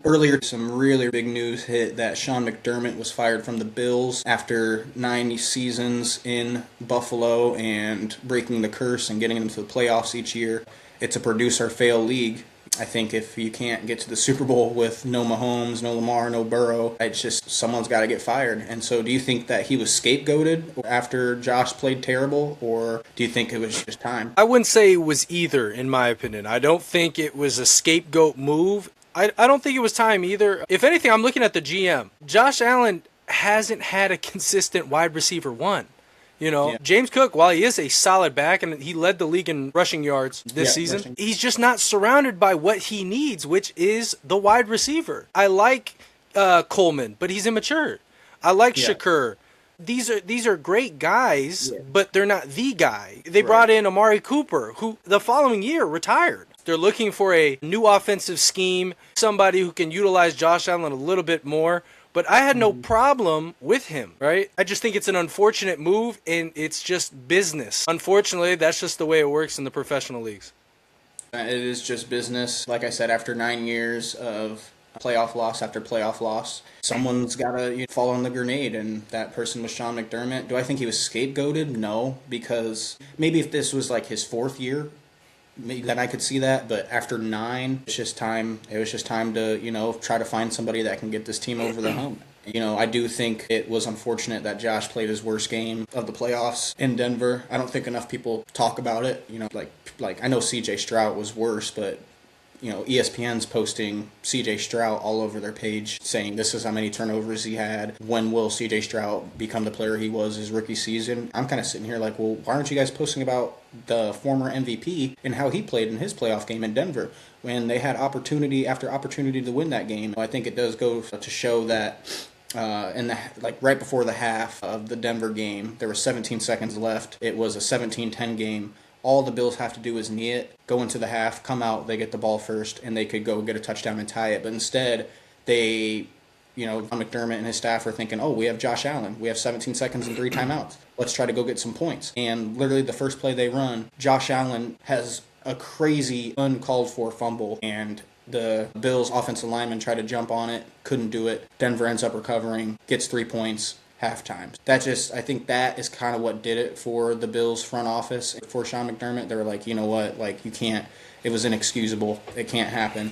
Earlier, some really big news hit that Sean McDermott was fired from the Bills after 9 seasons in Buffalo and breaking the curse and getting them to the playoffs each year. It's a produce or fail league. I think if you can't get to the Super Bowl with no Mahomes, no Lamar, no Burrow, it's just someone's got to get fired. And so do you think that he was scapegoated after Josh played terrible, or do you think it was just time? I wouldn't say it was either, in my opinion. I don't think it was a scapegoat move. I don't think it was time either. If anything, I'm looking at the GM. Josh Allen hasn't had a consistent wide receiver one. Yeah. James Cook, while he is a solid back and he led the league in rushing yards this season, he's just not surrounded by what he needs, which is the wide receiver. I like Coleman, but he's immature. I like Shakur. These are great guys, but they're not the guy. They brought in Amari Cooper, who the following year retired. They're looking for a new offensive scheme, somebody who can utilize Josh Allen a little bit more. But I had no problem with him, right? I just think it's an unfortunate move, and it's just business. Unfortunately, that's just the way it works in the professional leagues. It is just business. Like I said, after 9 years of playoff loss after playoff loss, someone's got to fall on the grenade, and that person was Sean McDermott. Do I think he was scapegoated? No, because maybe if this was like his fourth year, maybe then I could see that, but after 9, it's just time. It was just time to, try to find somebody that can get this team over the hump. I do think it was unfortunate that Josh played his worst game of the playoffs in Denver. I don't think enough people talk about it. Like I know C.J. Stroud was worse, but ESPN's posting C.J. Stroud all over their page saying this is how many turnovers he had. When will C.J. Stroud become the player he was his rookie season? I'm kind of sitting here like, well, why aren't you guys posting about the former MVP and how he played in his playoff game in Denver when they had opportunity after opportunity to win that game? I think it does go to show that right before the half of the Denver game, there were 17 seconds left. It was a 17-10 game. All the Bills have to do is knee it, go into the half, come out, they get the ball first, and they could go get a touchdown and tie it. But instead, they, McDermott and his staff are thinking, oh, we have Josh Allen. We have 17 seconds and 3 timeouts. Let's try to go get some points. And literally the first play they run, Josh Allen has a crazy uncalled for fumble, and the Bills offensive lineman tried to jump on it, couldn't do it. Denver ends up recovering, gets 3 points. Halftime. I think that is kind of what did it for the Bills front office. For Sean McDermott, they were like, you know what, like you can't, it was inexcusable. It can't happen.